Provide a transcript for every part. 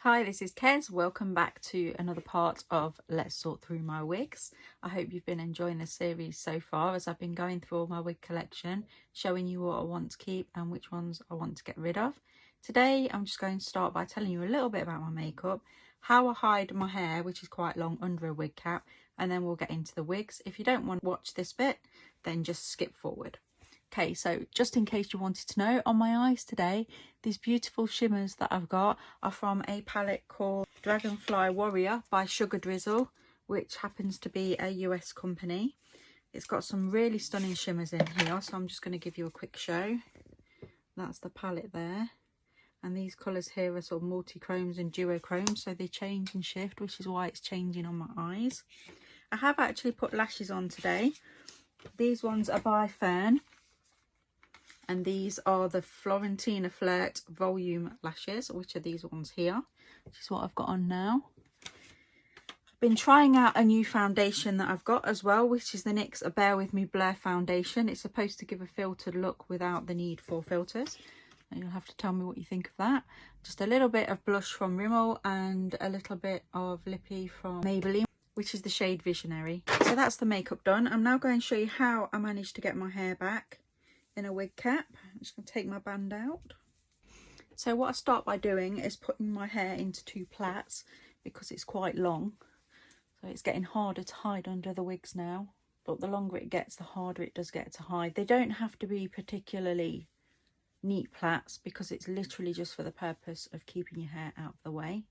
Hi, this is Kez. Welcome back to another part of Let's Sort Through My Wigs. I hope you've been enjoying this series so far as I've been going through all my wig collection, showing you what I want to keep and which ones I want to get rid of. Today I'm just going to start by telling you a little bit about my makeup, how I hide my hair, which is quite long, under a wig cap, and then we'll get into the wigs. If you don't want to watch this bit, then just skip forward. Okay, so just in case you wanted to know, on my eyes today, these beautiful shimmers that I've got are from a palette called Dragonfly Warrior by Sugar Drizzle, which happens to be a US company. It's got some really stunning shimmers in here, so I'm just going to give you a quick show. That's the palette there. And these colours here are sort of multi-chromes and duochromes, so they change and shift, which is why it's changing on my eyes. I have actually put lashes on today. These ones are by Fern. And these are the Florentina Flirt Volume Lashes, which are these ones here, which is what I've got on now. I've been trying out a new foundation that I've got as well, which is the NYX Bear With Me Blur Foundation. It's supposed to give a filtered look without the need for filters. And you'll have to tell me what you think of that. Just a little bit of blush from Rimmel and a little bit of lippy from Maybelline, which is the shade Visionary. So that's the makeup done. I'm now going to show you how I managed to get my hair back in a wig cap. I'm just going to take my band out. So what I start by doing is putting my hair into two plaits because it's quite long. So it's getting harder to hide under the wigs now. But the longer it gets, the harder it does get to hide. They don't have to be particularly neat plaits because it's literally just for the purpose of keeping your hair out of the way.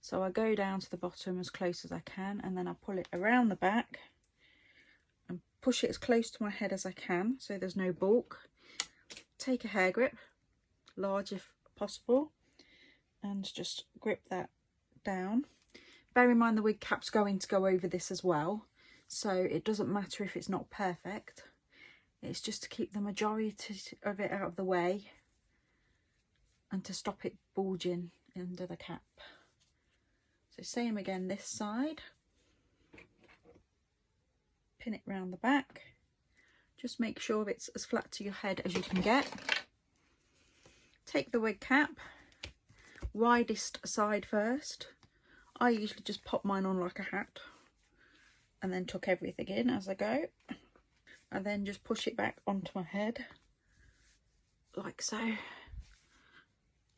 So I go down to the bottom as close as I can, and then I pull it around the back and push it as close to my head as I can so there's no bulk. Take a hair grip, large if possible, and just grip that down. Bear in mind the wig cap's going to go over this as well, so it doesn't matter if it's not perfect. It's just to keep the majority of it out of the way and to stop it bulging under the cap. So same again this side. Pin it round the back. Just make sure it's as flat to your head as you can get. Take the wig cap, widest side first. I usually just pop mine on like a hat and then tuck everything in as I go, and then just push it back onto my head like so,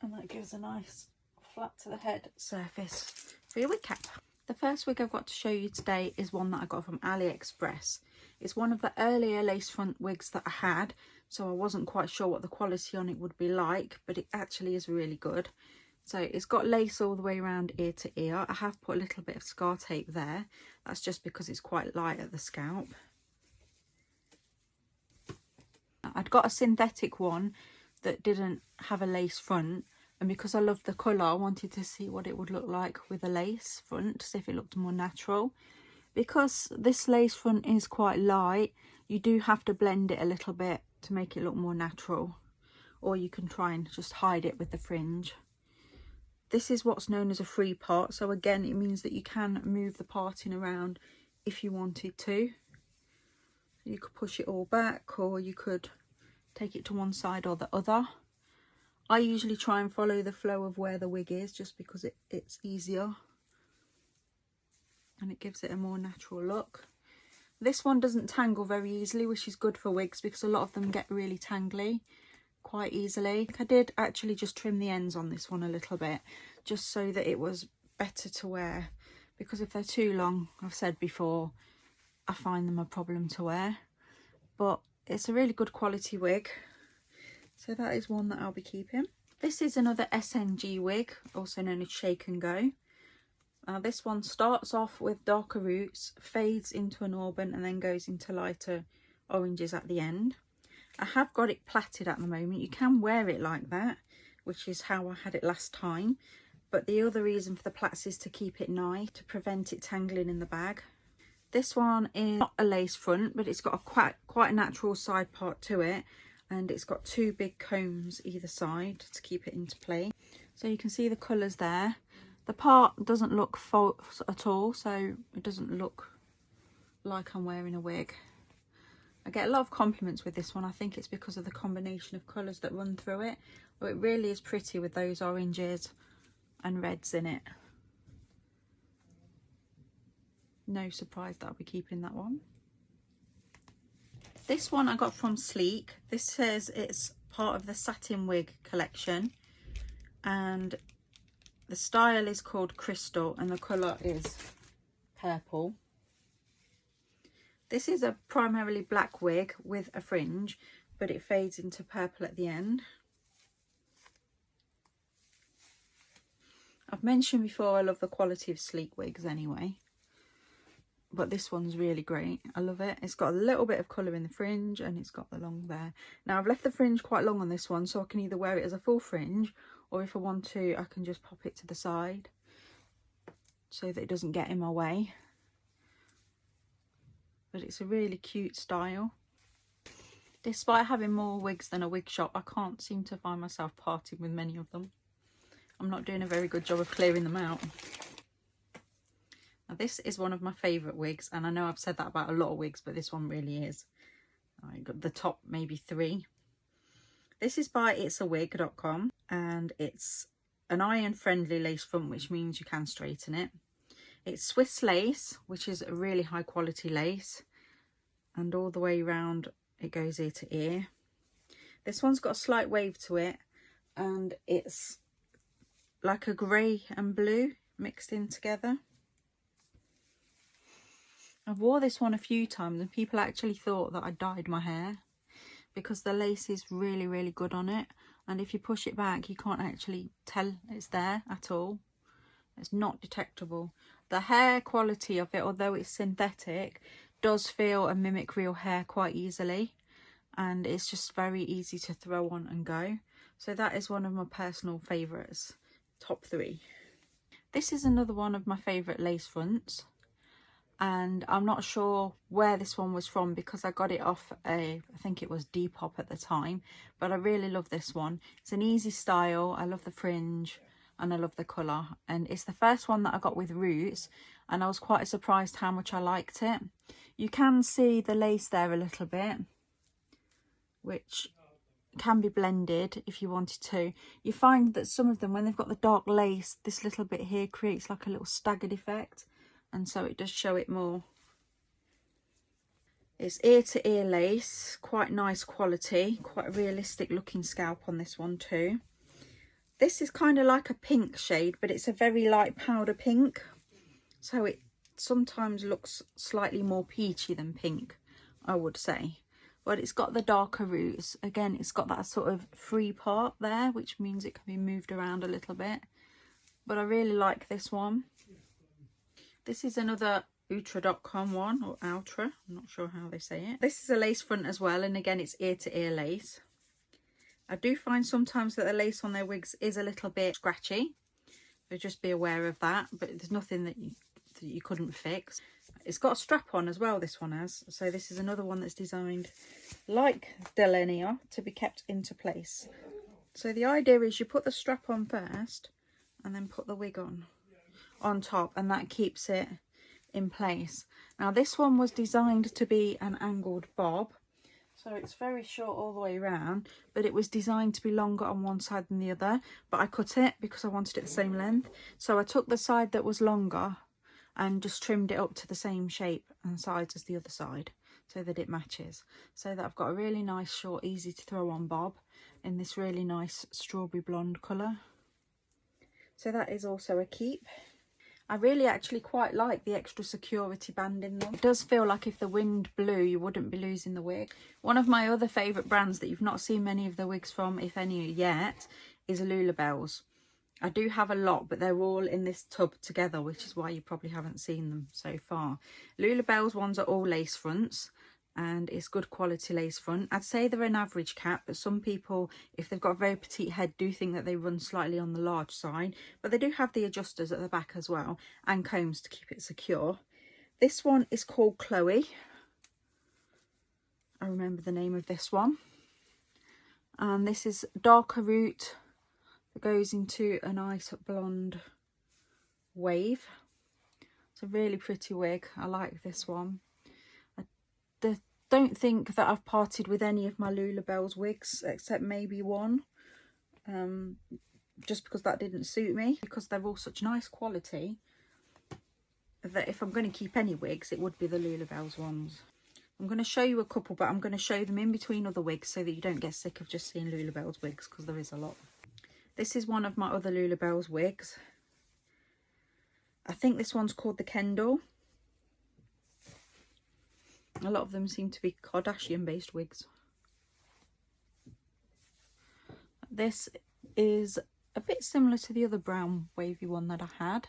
and that gives a nice flat to the head surface for your wig cap. The first wig I've got to show you today is one that I got from AliExpress. It's one of the earlier lace front wigs that I had, so I wasn't quite sure what the quality on it would be like, but it actually is really good. So it's got lace all the way around ear to ear. I have put a little bit of scar tape there. That's just because it's quite light at the scalp. I'd got a synthetic one that didn't have a lace front, and because I love the colour, I wanted to see what it would look like with a lace front, to see if it looked more natural. Because this lace front is quite light, you do have to blend it a little bit to make it look more natural, or you can try and just hide it with the fringe. This is what's known as a free part, so again it means that you can move the parting around if you wanted to. You could push it all back, or you could take it to one side or the other. I usually try and follow the flow of where the wig is, just because it's easier and it gives it a more natural look. This one doesn't tangle very easily, which is good for wigs because a lot of them get really tangly quite easily. I did actually just trim the ends on this one a little bit, just so that it was better to wear, because if they're too long, I've said before, I find them a problem to wear. But it's a really good quality wig, so that is one that I'll be keeping. This is another SNG wig, also known as Shake and Go. This one starts off with darker roots, fades into an auburn, and then goes into lighter oranges at the end. I have got it plaited at the moment. You can wear it like that, which is how I had it last time. But the other reason for the plaits is to keep it nigh, to prevent it tangling in the bag. This one is not a lace front, but it's got a quite a natural side part to it. And it's got two big combs either side to keep it into play. So you can see the colours there. The part doesn't look false at all, so it doesn't look like I'm wearing a wig. I get a lot of compliments with this one. I think it's because of the combination of colours that run through it. But it really is pretty with those oranges and reds in it. No surprise that I'll be keeping that one. This one I got from Sleek. This says it's part of the satin wig collection, and the style is called Crystal and the colour is purple. This is a primarily black wig with a fringe, but it fades into purple at the end. I've mentioned before I love the quality of Sleek wigs anyway, but this one's really great. I love it. It's got a little bit of colour in the fringe and it's got the long there. Now I've left the fringe quite long on this one, so I can either wear it as a full fringe, or if I want to I can just pop it to the side so that it doesn't get in my way. But it's a really cute style. Despite having more wigs than a wig shop, I can't seem to find myself parting with many of them. I'm not doing a very good job of clearing them out. Now this is one of my favourite wigs, and I know I've said that about a lot of wigs, but this one really is. I got the top maybe 3. This is by itsawig.com, and it's an iron friendly lace front, which means you can straighten it. It's Swiss lace, which is a really high quality lace, and all the way around it goes ear to ear. This one's got a slight wave to it, and it's like a grey and blue mixed in together. I've wore this one a few times and people actually thought that I dyed my hair, because the lace is really, really good on it, and if you push it back you can't actually tell it's there at all. It's not detectable. The hair quality of it, although it's synthetic, does feel and mimic real hair quite easily, and it's just very easy to throw on and go. So that is one of my personal favourites, top 3. This is another one of my favourite lace fronts, and I'm not sure where this one was from because I got it off I think it was Depop at the time, but I really love this one. It's an easy style. I love the fringe and I love the colour, and it's the first one that I got with roots, and I was quite surprised how much I liked it. You can see the lace there a little bit, which can be blended if you wanted to. You find that some of them, when they've got the dark lace, this little bit here creates like a little staggered effect, and so it does show it more. It's ear to ear lace, quite nice quality, quite a realistic looking scalp on this one too. This is kind of like a pink shade, but it's a very light powder pink, so it sometimes looks slightly more peachy than pink, I would say. But it's got the darker roots. Again, it's got that sort of free part there, which means it can be moved around a little bit. But I really like this one. This is another Outre.com one, or Outre, I'm not sure how they say it. This is a lace front as well, and again it's ear to ear lace. I do find sometimes that the lace on their wigs is a little bit scratchy, so just be aware of that, but there's nothing that you couldn't fix. It's got a strap on as well, this one has, so this is another one that's designed like Delenia to be kept into place. So the idea is you put the strap on first and then put the wig on top, and that keeps it in place. Now this one was designed to be an angled bob, so it's very short all the way around, but it was designed to be longer on one side than the other, but I cut it because I wanted it the same length. So I took the side that was longer and just trimmed it up to the same shape and size as the other side so that it matches, so that I've got a really nice short easy to throw on bob in this really nice strawberry blonde colour. So that is also a keep. I really actually quite like the extra security band in them. It does feel like if the wind blew you wouldn't be losing the wig. One of my other favourite brands that you've not seen many of the wigs from, if any yet, is Lulabelle's. I do have a lot, but they're all in this tub together, which is why you probably haven't seen them so far. Lulabelle's ones are all lace fronts, and it's good quality lace front. I'd say they're an average cap, but some people, if they've got a very petite head, do think that they run slightly on the large side, but they do have the adjusters at the back as well, and combs to keep it secure. This one is called Chloe. I remember the name of this one. And this is darker root that goes into a nice blonde wave. It's a really pretty wig. I like this one. I don't think that I've parted with any of my Lulabelle's wigs except maybe one. just because that didn't suit me, because they're all such nice quality that if I'm going to keep any wigs, it would be the Lulabelle's ones. I'm going to show you a couple, but I'm going to show them in between other wigs so that you don't get sick of just seeing Lulabelle's wigs, because there is a lot. This is one of my other Lulabelle's wigs. I think this one's called the Kendall. A lot of them seem to be Kardashian based wigs. This is a bit similar to the other brown wavy one that I had,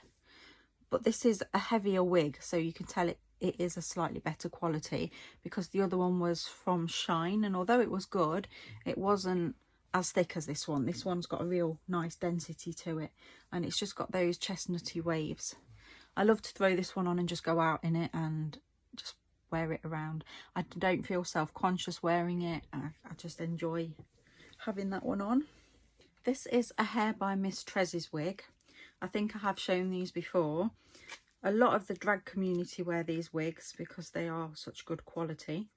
but this is a heavier wig, so you can tell it is a slightly better quality, because the other one was from Shine, and although it was good, it wasn't as thick as this one. This one's got a real nice density to it, and it's just got those chestnutty waves. I love to throw this one on and just go out in it and just wear it around. I don't feel self-conscious wearing it. I just enjoy having that one on. This is a Hair by Miss Trez's wig. I think I have shown these before. A lot of the drag community wear these wigs because they are such good quality.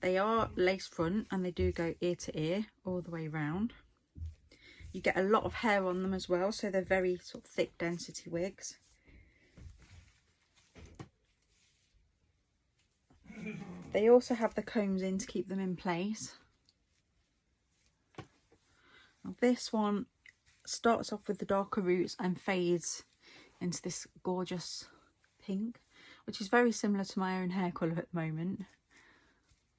They are lace front and they do go ear to ear all the way round. You get a lot of hair on them as well, so they're very sort of thick density wigs. They also have the combs in to keep them in place. Now this one starts off with the darker roots and fades into this gorgeous pink, which is very similar to my own hair colour at the moment.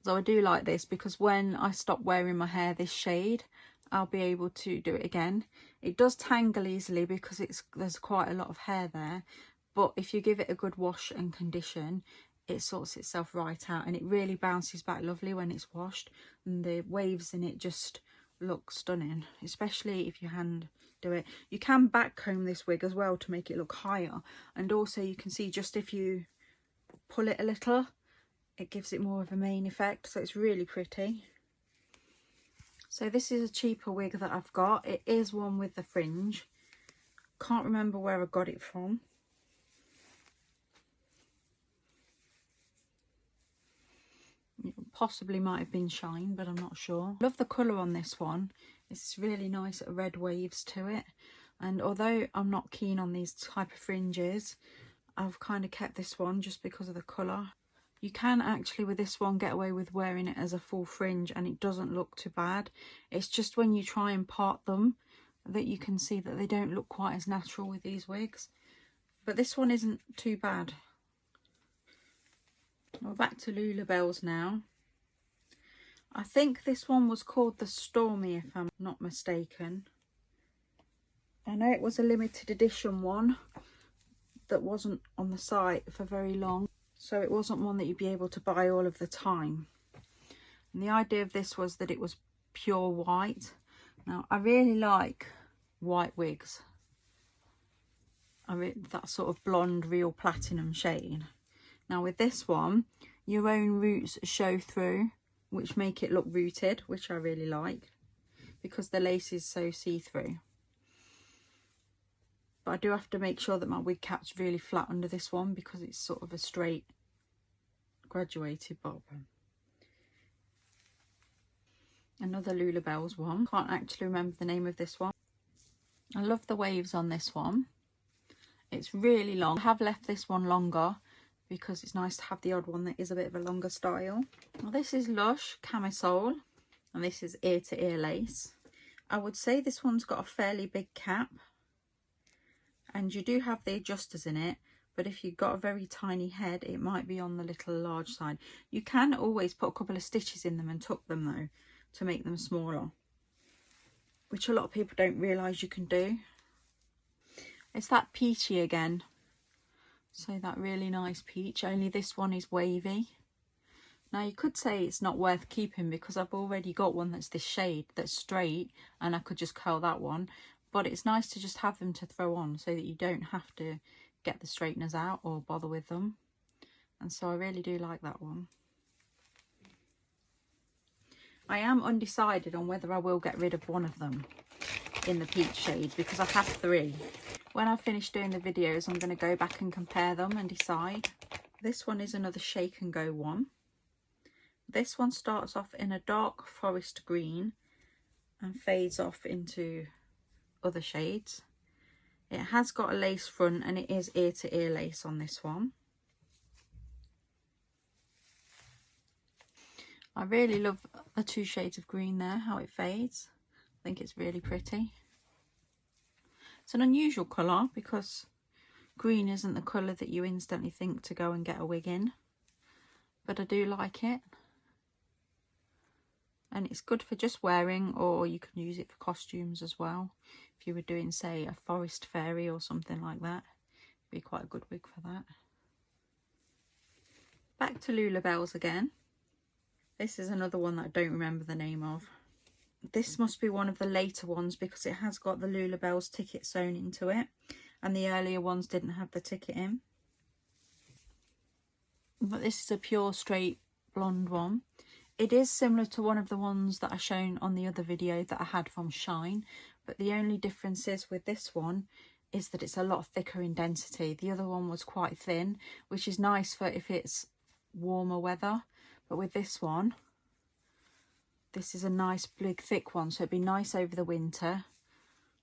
So I do like this because when I stop wearing my hair this shade, I'll be able to do it again. It does tangle easily because there's quite a lot of hair there, but if you give it a good wash and condition, it sorts itself right out, and it really bounces back lovely when it's washed, and the waves in it just look stunning, especially if you hand do it. You can back comb this wig as well to make it look higher, and also you can see just if you pull it a little, it gives it more of a mane effect, so it's really pretty. So this is a cheaper wig that I've got. It is one with the fringe. Can't remember where I got it from. It possibly might have been Shine, but I'm not sure. Love the colour on this one. It's really nice red waves to it, and although I'm not keen on these type of fringes, I've kind of kept this one just because of the colour. You can actually with this one get away with wearing it as a full fringe and it doesn't look too bad. It's just when you try and part them that you can see that they don't look quite as natural with these wigs, but this one isn't too bad. We're back to Lulabelle's now. I think this one was called the Stormy, if I'm not mistaken. I know it was a limited edition one that wasn't on the site for very long, so it wasn't one that you'd be able to buy all of the time. And the idea of this was that it was pure white. Now, I really like white wigs. That sort of blonde, real platinum shade. Now with this one, your own roots show through, which make it look rooted, which I really like because the lace is so see-through. But I do have to make sure that my wig cap's really flat under this one because it's sort of a straight graduated bob. Another Lulabelle's one. Can't actually remember the name of this one. I love the waves on this one. It's really long. I have left this one longer because it's nice to have the odd one that is a bit of a longer style. Well, this is Lush Camisole, and this is ear to ear lace. I would say this one's got a fairly big cap, and you do have the adjusters in it, but if you've got a very tiny head, it might be on the little large side. You can always put a couple of stitches in them and tuck them though to make them smaller, which a lot of people don't realise you can do. It's that peachy again. So that really nice peach, only this one is wavy. Now you could say it's not worth keeping because I've already got one that's this shade that's straight and I could just curl that one, but it's nice to just have them to throw on so that you don't have to get the straighteners out or bother with them. And so I really do like that one. I am undecided on whether I will get rid of one of them in the peach shade because I have 3. When I finish doing the videos, I'm going to go back and compare them and decide. This one is another Shake and Go one. This one starts off in a dark forest green and fades off into other shades. It has got a lace front and it is ear to ear lace on this one. I really love the 2 shades of green there, how it fades. I think it's really pretty. It's an unusual colour because green isn't the colour that you instantly think to go and get a wig in. But I do like it. And it's good for just wearing, or you can use it for costumes as well. If you were doing, say, a forest fairy or something like that. It'd be quite a good wig for that. Back to Lulabelle's again. This is another one that I don't remember the name of. This must be one of the later ones because it has got the Lulabelle's ticket sewn into it. And the earlier ones didn't have the ticket in. But this is a pure straight blonde one. It is similar to one of the ones that I shown on the other video that I had from Shine. But the only difference is with this one is that it's a lot thicker in density. The other one was quite thin, which is nice for if it's warmer weather. But with this one, this is a nice big thick one, so it'd be nice over the winter.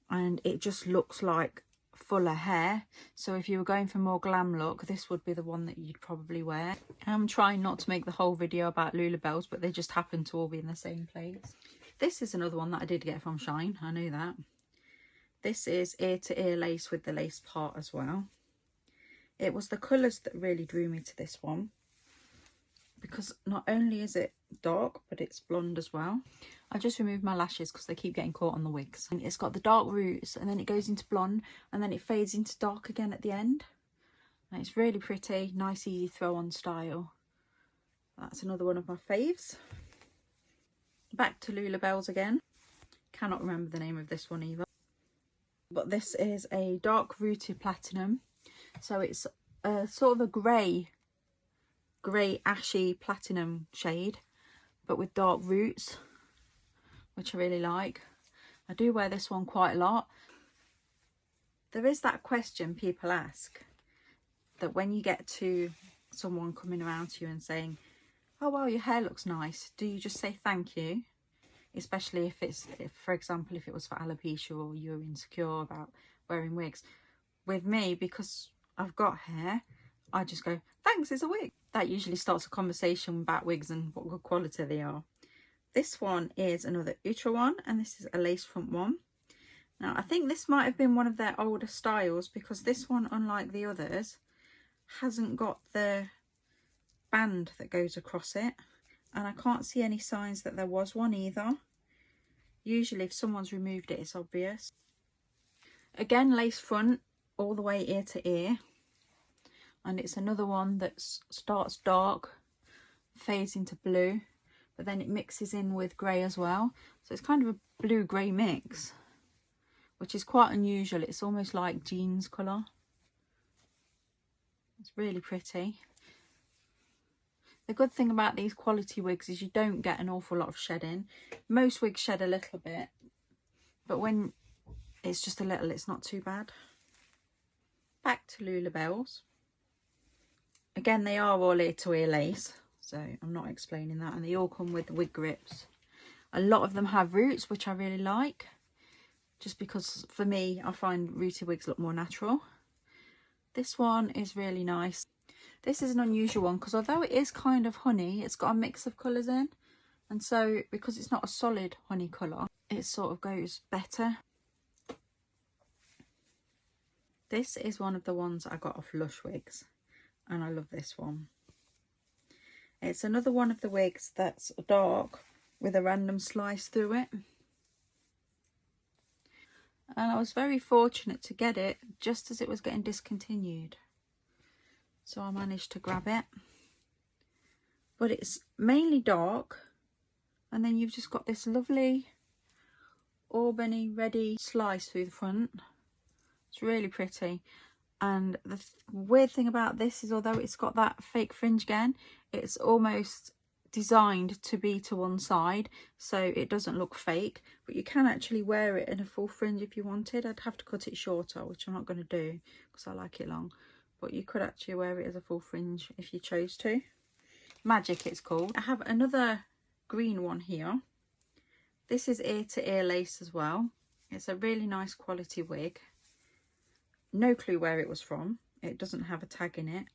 And it just looks like fuller hair. So if you were going for more glam look, this would be the one that you'd probably wear. I'm trying not to make the whole video about Lulabelle's, but they just happen to all be in the same place. This is another one that I did get from Shine, I know that. This is ear to ear lace with the lace part as well. It was the colours that really drew me to this one, because not only is it dark, but it's blonde as well. I just removed my lashes because they keep getting caught on the wigs. And it's got the dark roots, and then it goes into blonde, and then it fades into dark again at the end. And it's really pretty, nice easy throw on style. That's another one of my faves. Back to Lulabelle's again. Cannot remember the name of this one either. But this is a dark rooted platinum. So it's a sort of a grey ashy platinum shade, but with dark roots, which I really like. I do wear this one quite a lot. There is that question people ask, that when you get to someone coming around to you and saying, oh wow, your hair looks nice, do you just say thank you? Especially if for example, if it was for alopecia or you're insecure about wearing wigs. With me, because I've got hair, I just go, thanks, it's a wig. That usually starts a conversation about wigs and what good quality they are. This one is another Utra one, and this is a lace front one. Now, I think this might have been one of their older styles, because this one, unlike the others, hasn't got the band that goes across it. And I can't see any signs that there was one either. Usually if someone's removed it, it's obvious. Again, lace front all the way ear to ear. And it's another one that starts dark, fades into blue, but then it mixes in with grey as well. So it's kind of a blue-grey mix, which is quite unusual. It's almost like jeans colour. It's really pretty. The good thing about these quality wigs is you don't get an awful lot of shedding. Most wigs shed a little bit, but when it's just a little, it's not too bad. Back to Lulabelle's. Again, they are all ear to ear lace, so I'm not explaining that. And they all come with the wig grips. A lot of them have roots, which I really like, just because for me, I find rooted wigs look more natural. This one is really nice. This is an unusual one because although it is kind of honey, it's got a mix of colours in. And so because it's not a solid honey colour, it sort of goes better. This is one of the ones I got off Lush Wigs, and I love this one. It's another one of the wigs that's dark with a random slice through it. And I was very fortunate to get it just as it was getting discontinued. So I managed to grab it. But it's mainly dark. And then you've just got this lovely Albany ready slice through the front. It's really pretty. And the weird thing about this is, although it's got that fake fringe again, it's almost designed to be to one side, so it doesn't look fake. But you can actually wear it in a full fringe if you wanted. I'd have to cut it shorter, which I'm not going to do because I like it long. But you could actually wear it as a full fringe if you chose to. Magic, it's called. I have another green one here, This is ear to ear lace as well. It's a really nice quality wig. No clue where it was from. It doesn't have a tag in it.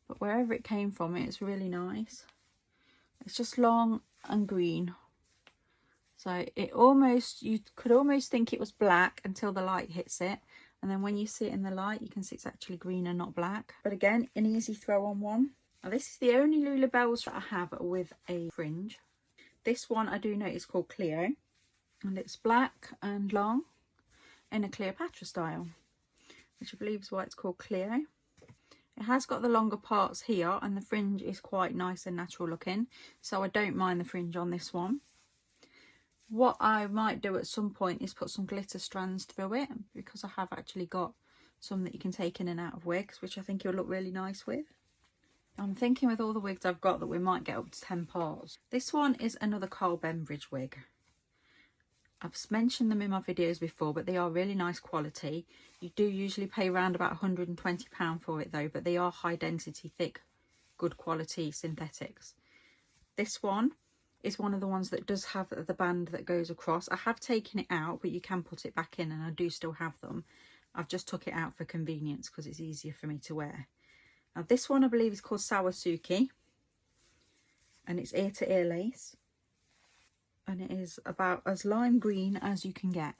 But wherever it came from, it's really nice. It's just long and green. So it almost, you could almost think it was black until the light hits it. And then when you see it in the light, you can see it's actually green and not black. But again, an easy throw on one. Now this is the only Lulabelles that I have with a fringe. This one I do know is called Cleo. And it's black and long in a Cleopatra style, which I believe is why it's called Cleo. It has got the longer parts here, and the fringe is quite nice and natural looking, so I don't mind the fringe on this one. What I might do at some point is put some glitter strands through it, because I have actually got some that you can take in and out of wigs, which I think you'll look really nice with. I'm thinking with all the wigs I've got that we might get up to 10 parts. This one is another Carl Bembridge wig. I've mentioned them in my videos before, but they are really nice quality. You do usually pay around about £120 for it though, but they are high density, thick, good quality synthetics. This one is one of the ones that does have the band that goes across. I have taken it out, but you can put it back in, and I do still have them. I've just took it out for convenience because it's easier for me to wear. Now this one I believe is called Sawasuke, and it's ear to ear lace. And it is about as lime green as you can get,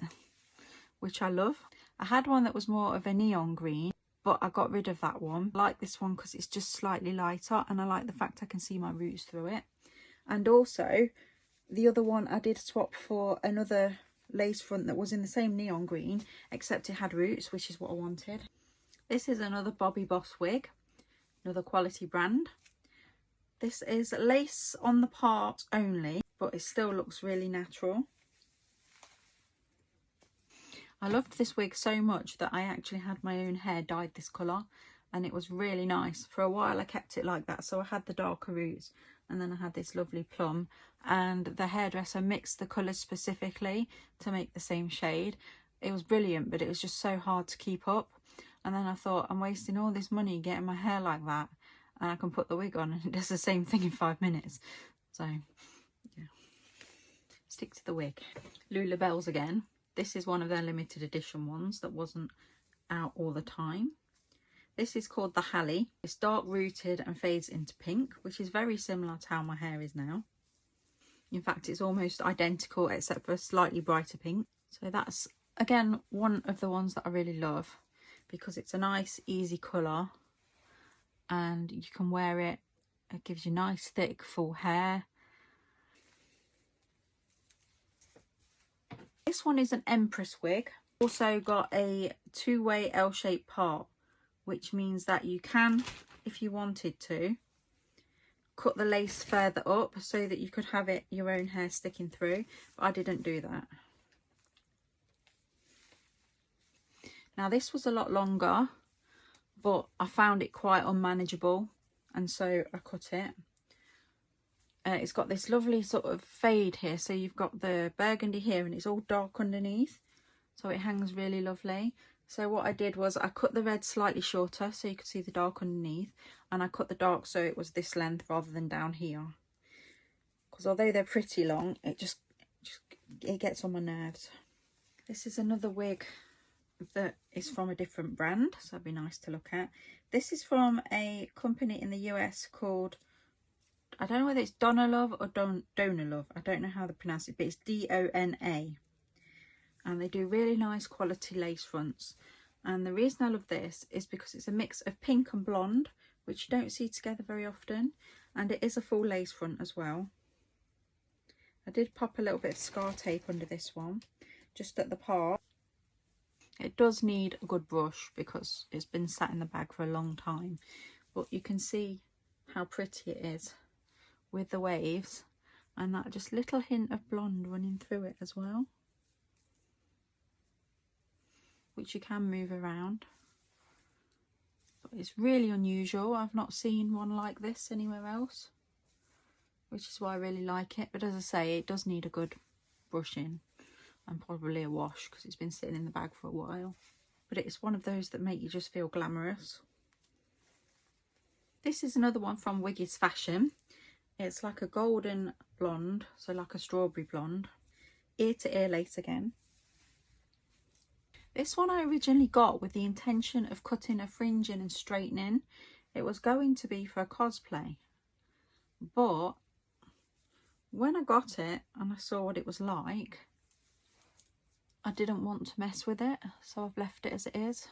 which I love. I had one that was more of a neon green, but I got rid of that one. I like this one because it's just slightly lighter, and I like the fact I can see my roots through it. And also, the other one I did swap for another lace front that was in the same neon green, except it had roots, which is what I wanted. This is another Bobby Boss wig, another quality brand. This is lace on the part only, but it still looks really natural. I loved this wig so much that I actually had my own hair dyed this colour, and it was really nice. For a while I kept it like that, so I had the darker roots and then I had this lovely plum, and the hairdresser mixed the colours specifically to make the same shade. It was brilliant, but it was just so hard to keep up. And then I thought, I'm wasting all this money getting my hair like that, and I can put the wig on and it does the same thing in 5 minutes. So yeah, stick to the wig. Lulabelles again. This is one of their limited edition ones that wasn't out all the time. This is called the Hallie. It's dark rooted and fades into pink, which is very similar to how my hair is now. In fact, it's almost identical except for a slightly brighter pink. So that's again one of the ones that I really love, because it's a nice easy colour and you can wear it. It gives you nice thick full hair. This one is an Empress wig. Also got a two-way L-shaped part, which means that you can, if you wanted to, cut the lace further up so that you could have it your own hair sticking through, but I didn't do that. Now this was a lot longer, but I found it quite unmanageable, and so I cut it. It's got this lovely sort of fade here, so you've got the burgundy here and it's all dark underneath, so it hangs really lovely. So what I did was I cut the red slightly shorter so you could see the dark underneath, and I cut the dark so it was this length rather than down here, because although they're pretty long, it just it gets on my nerves. This is another wig that is from a different brand, so it'd be nice to look at. This is from a company in the US called, I don't know whether it's Donalove or Donalove. I don't know how to pronounce it, but it's D-O-N-A. And they do really nice quality lace fronts. And the reason I love this is because it's a mix of pink and blonde, which you don't see together very often. And it is a full lace front as well. I did pop a little bit of scar tape under this one, just at the part. It does need a good brush because it's been sat in the bag for a long time. But you can see how pretty it is with the waves, and that just little hint of blonde running through it as well, which you can move around. But it's really unusual. I've not seen one like this anywhere else, which is why I really like it. But as I say, it does need a good brushing and probably a wash because it's been sitting in the bag for a while. But it's one of those that make you just feel glamorous. This is another one from Wigs Fashion. It's like a golden blonde, so like a strawberry blonde. Ear to ear lace again. This one I originally got with the intention of cutting a fringe in and straightening. It was going to be for a cosplay, but when I got it and I saw what it was like, I didn't want to mess with it, so I've left it as it is,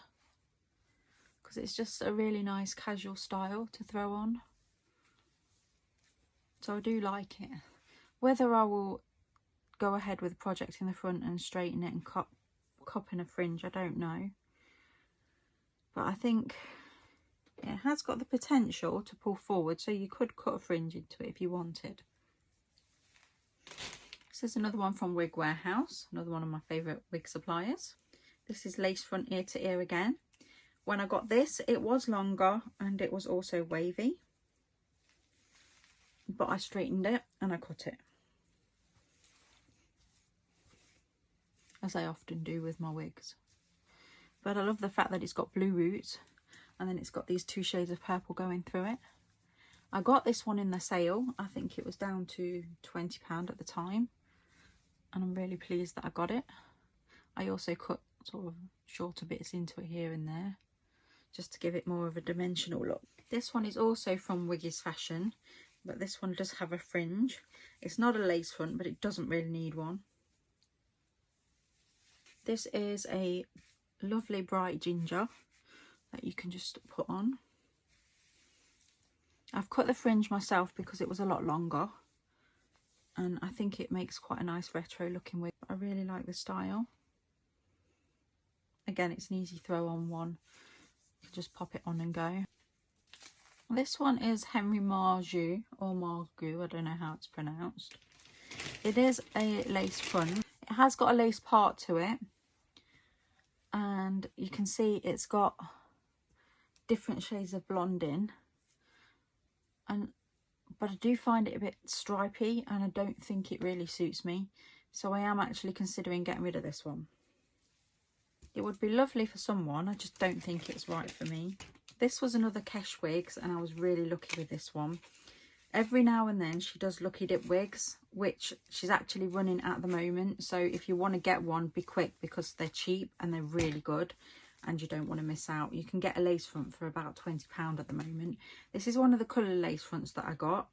because it's just a really nice casual style to throw on. So I do like it. Whether I will go ahead with the project in the front and straighten it and cop in a fringe, I don't know, but I think it has got the potential to pull forward, so you could cut a fringe into it if you wanted. This is another one from Wig Warehouse, another one of my favourite wig suppliers. This is lace front ear to ear again. When I got this, it was longer and it was also wavy, but I straightened it and I cut it, as I often do with my wigs. But I love the fact that it's got blue roots and then it's got these 2 shades of purple going through it. I got this one in the sale. I think it was down to £20 at the time, and I'm really pleased that I got it. I also cut sort of shorter bits into it here and there, just to give it more of a dimensional look. This one is also from Wigs Fashion, but this one does have a fringe. It's not a lace front, but it doesn't really need one. This is a lovely bright ginger that you can just put on. I've cut the fringe myself because it was a lot longer, and I think it makes quite a nice retro looking wig. I really like the style. Again, it's an easy throw on one. You can just pop it on and go. This one is Henry Marjou, or Margou, I don't know how it's pronounced. It is a lace front. It has got a lace part to it, and you can see it's got different shades of blonde in, but I do find it a bit stripy and I don't think it really suits me, so I am actually considering getting rid of this one. It would be lovely for someone, I just don't think it's right for me. This was another Kesh Wigs, and I was really lucky with this one. Every now and then she does Lucky Dip wigs, which she's actually running at the moment, so if you want to get one, be quick, because they're cheap and they're really good and you don't want to miss out. You can get a lace front for about £20 at the moment. This is one of the colour lace fronts that I got,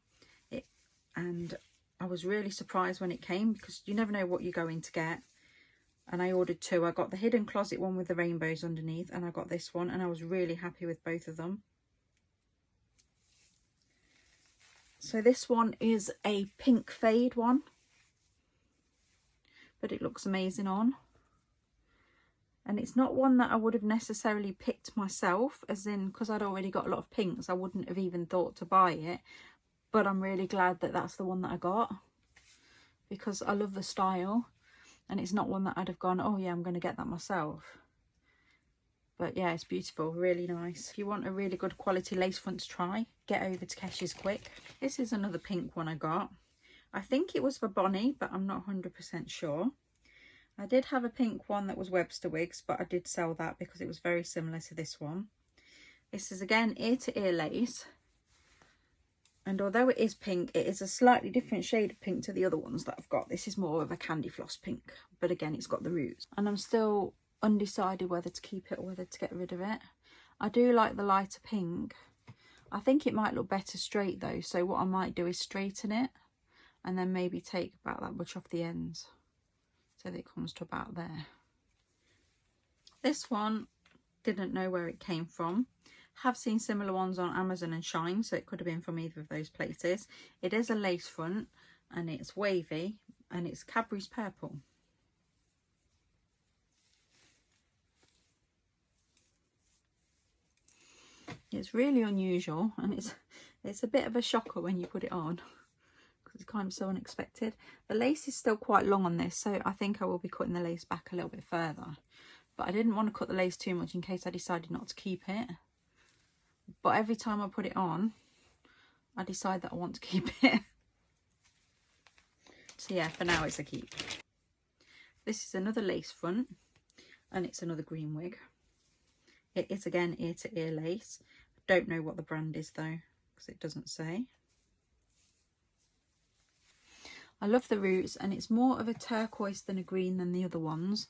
and I was really surprised when it came, because you never know what you're going to get. And I ordered 2. I got the hidden closet one with the rainbows underneath, and I got this one, and I was really happy with both of them. So this one is a pink fade one, but it looks amazing on. And it's not one that I would have necessarily picked myself, as in, because I'd already got a lot of pinks, I wouldn't have even thought to buy it. But I'm really glad that that's the one that I got, because I love the style, and it's not one that I'd have gone, oh yeah, I'm going to get that myself. But yeah, it's beautiful, really nice. If you want a really good quality lace front to try, get over to Kesh's quick. This is another pink one I got. I think it was for Bonnie, but I'm not 100% sure. I did have a pink one that was Webster Wigs, but I did sell that because it was very similar to this one. This is again ear to ear lace. And although it is pink, it is a slightly different shade of pink to the other ones that I've got. This is more of a candy floss pink, but again, it's got the roots. And I'm still undecided whether to keep it or whether to get rid of it. I do like the lighter pink. I think it might look better straight though, so what I might do is straighten it and then maybe take about that much off the ends so that it comes to about there. This one, didn't know where it came from. Have seen similar ones on Amazon and Shine, so it could have been from either of those places. It is a lace front and it's wavy and it's Cadbury's purple. It's really unusual, and it's a bit of a shocker when you put it on, because it's kind of so unexpected. The lace is still quite long on this, so I think I will be cutting the lace back a little bit further. But I didn't want to cut the lace too much in case I decided not to keep it. But every time I put it on, I decide that I want to keep it. So yeah, for now it's a keep. This is another lace front, and it's another green wig. It is again ear to ear lace. Don't know what the brand is though, because it doesn't say. I love the roots, and it's more of a turquoise than a green than the other ones.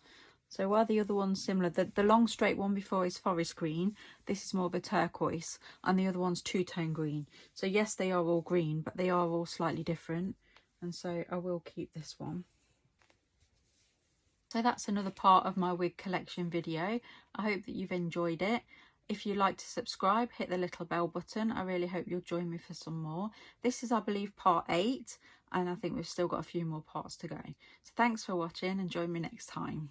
So while the other one's similar, the long straight one before is forest green, this is more of a turquoise, and the other one's two-tone green. So yes, they are all green, but they are all slightly different, and so I will keep this one. So that's another part of my wig collection video. I hope that you've enjoyed it. If you'd like to subscribe, hit the little bell button. I really hope you'll join me for some more. This is, I believe, part 8, and I think we've still got a few more parts to go. So thanks for watching, and join me next time.